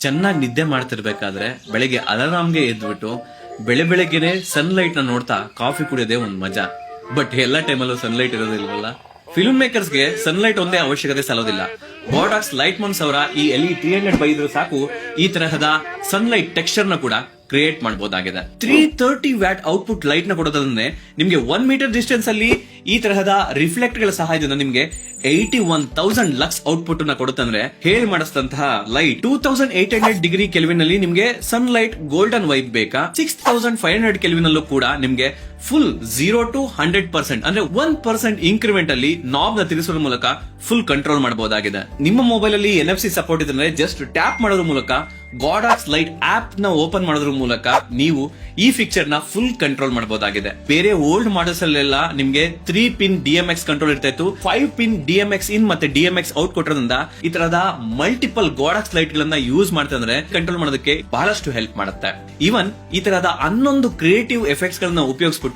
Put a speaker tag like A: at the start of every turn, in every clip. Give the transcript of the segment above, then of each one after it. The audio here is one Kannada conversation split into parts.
A: ಚೆನ್ನಾಗಿ ನಿದ್ದೆ ಮಾಡ್ತಿರ್ಬೇಕಾದ್ರೆ ಬೆಳಿಗ್ಗೆ ಅಲಾರಾಮ್ಗೆ ಎದ್ಬಿಟ್ಟು ಬೆಳಗ್ಗೆನೆ ಸನ್ಲೈಟ್ ನ ನೋಡ್ತಾ ಕಾಫಿ ಕುಡಿಯೋದೇ ಒಂದ್ ಮಜಾ. ಬಟ್ ಎಲ್ಲಾ ಟೈಮಲ್ಲೂ ಸನ್ಲೈಟ್ ಇರೋದಿಲ್ವಲ್ಲ. ಫಿಲ್ಮ್ ಮೇಕರ್ಸ್ಗೆ ಸನ್ಲೈಟ್ ಒಂದೇ ಅವಶ್ಯಕತೆ ಸಲ್ಲೋದಿಲ್ಲ. ಬಾಡಾಕ್ಸ್ ಲೈಟ್ ಮನ್ಸ್ ಅವರ ಈ ಎಲ್ಇ 300 ಬೈದ್ರು ಸಾಕು ಈ ತರಹದ ಸನ್ಲೈಟ್ ಟೆಕ್ಸ್ಚರ್ ನ ಕೂಡ ಕ್ರಿಯೇಟ್ ಮಾಡಬಹುದಾಗಿದೆ. 330 ವ್ಯಾಟ್ ಔಟ್ಪುಟ್ ಲೈಟ್ ನ ಕೊಡೋದಂದ್ರೆ ನಿಮ್ಗೆ 1 ಮೀಟರ್ ಡಿಸ್ಟೆನ್ಸ್ ಅಲ್ಲಿ ಈ ತರಹದ ರಿಫ್ಲೆಕ್ಟ್ ಗಳ ಸಹಾಯದಿಂದ ನಿಮ್ಗೆ 81,000 ಲಕ್ಸ್ ಔಟ್ಪುಟ್ ನ ಕೊಡುತ್ತಂದ್ರೆ ಹೇಳಿ ಮಾಡಿಸಿದಂತಹ ಲೈಟ್ 2800 ಡಿಗ್ರಿ ಕೆಲ್ವಿನ್ ನಲ್ಲಿ ನಿಮ್ಗೆ ಸನ್ ಲೈಟ್ ಗೋಲ್ಡನ್ ವೈಪ್ ಬೇಕಾ, 6500 ಕೆಲ್ವಿನ್ ಅಲ್ಲೂ ಕೂಡ ನಿಮ್ಗೆ ಫುಲ್ 0 to 100% ಅಂದ್ರೆ 1% ಇನ್ಕ್ರಿಮೆಂಟ್ ಅಲ್ಲಿ ನಾಬ್ ನ ತಿರುಗಿಸೋದ್ರ ಮೂಲಕ ಫುಲ್ ಕಂಟ್ರೋಲ್ ಮಾಡಬಹುದಾಗಿದೆ. ನಿಮ್ಮ ಮೊಬೈಲ್ ಅಲ್ಲಿ NFC ಸಪೋರ್ಟ್ ಇದ್ರೆ ಜಸ್ಟ್ ಟ್ಯಾಪ್ ಮಾಡೋದ್ರ ಮೂಲಕ ಗಾಡಾಕ್ಸ್ ಲೈಟ್ ಆಪ್ ನ ಓಪನ್ ಮಾಡೋದ್ರ ಮೂಲಕ ನೀವು ಈ ಫಿಕ್ಚರ್ ನ ಫುಲ್ ಕಂಟ್ರೋಲ್ ಮಾಡಬಹುದಾಗಿದೆ. ಬೇರೆ ಓಲ್ಡ್ ಮಾಡೆಲ್ಸ್ ಅಲ್ಲೆಲ್ಲ ನಿಮ್ಗೆ 3 ಪಿನ್ DMX ಕಂಟ್ರೋಲ್ ಇರ್ತಾ ಇತ್ತು. 5 ಪಿನ್ DMX ಇನ್ ಮತ್ತೆ DMX ಔಟ್ ಕೊಟ್ಟದ್ರಿಂದ ಈ ತರಹದ ಮಲ್ಟಿಪಲ್ ಗಾಡಾಕ್ಸ್ ಲೈಟ್ ಗಳನ್ನ ಯೂಸ್ ಮಾಡ್ತಂದ್ರೆ ಕಂಟ್ರೋಲ್ ಮಾಡೋದಕ್ಕೆ ಬಹಳಷ್ಟು ಹೆಲ್ಪ್ ಮಾಡುತ್ತೆ. ಈವನ್ ಈ ತರಹದ 11 ಕ್ರಿಯೇಟಿವ್ ಎಫೆಕ್ಟ್ಸ್ ಗಳನ್ನ ಉಪಯೋಗಿಸ್ಬಿಟ್ಟು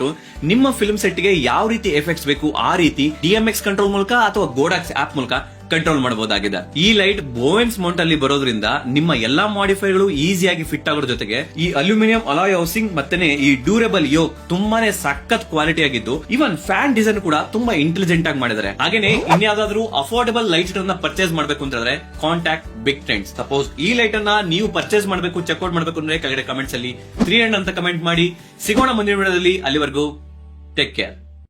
A: ನಿಮ್ಮ ಫಿಲ್ಮ್ ಸೆಟ್ ಗೆ ಯಾವ ರೀತಿ ಎಫೆಕ್ಟ್ಸ್ ಬೇಕು ಆ ರೀತಿ DMX ಕಂಟ್ರೋಲ್ ಮೂಲಕ ಅಥವಾ ಗೋಡಾಕ್ಸ್ ಆಪ್ ಮೂಲಕ ಕಂಟ್ರೋಲ್ ಮಾಡಬಹುದಾಗಿದೆ. ಈ ಲೈಟ್ ಬೋವೆನ್ಸ್ ಮೌಂಟ್ ಅಲ್ಲಿ ಬರೋದ್ರಿಂದ ನಿಮ್ಮ ಎಲ್ಲಾ ಮಾಡಿಫೈರ್ಗಳು ಈಸಿಯಾಗಿ ಫಿಟ್ ಆಗೋದ್ರ ಜೊತೆಗೆ ಈ ಅಲ್ಯೂಮಿನಿಯಂ ಅಲಾಯ್ ಹೌಸಿಂಗ್ ಮತ್ತೆ ಈ ಡ್ಯೂರೇಬಲ್ ಯೋಕ್ ತುಂಬಾನೇ ಸಖತ್ ಕ್ವಾಲಿಟಿ ಆಗಿದ್ದು ಇವನ್ ಫ್ಯಾನ್ ಡಿಸೈನ್ ಕೂಡ ತುಂಬಾ ಇಂಟೆಲಿಜೆಂಟ್ ಆಗಿ ಮಾಡಿದ್ದಾರೆ. ಹಾಗೇನೆ ಇನ್ಯಾವುದಾದ್ರೂ ಅಫೋರ್ಡಬಲ್ ಲೈಟ್ಸ್ ಗಳನ್ನ ಪರ್ಚೇಸ್ ಮಾಡಬೇಕು ಅಂತಂದ್ರೆ ಕಾಂಟ್ಯಾಕ್ಟ್ ಬಿಗ್ ಟ್ರೆಂಡ್ಸ್. ಸಪೋಸ್ ಈ ಲೈಟ್ ಅನ್ನ ನೀವು ಪರ್ಚೇಸ್ ಮಾಡಬೇಕು, ಚೆಕ್ಔಟ್ ಮಾಡಬೇಕು ಅಂದ್ರೆ ಕೆಳಗಡೆ ಕಮೆಂಟ್ಸ್ ಅಲ್ಲಿ 300 ಅಂತ ಕಮೆಂಟ್ ಮಾಡಿ. ಸಿಗೋಣ ಮುಂದಿನ ವಿಡಿಯೋದಲ್ಲಿ. ಅಲ್ಲಿವರೆಗೂ ಟೇಕ್ ಕೇರ್.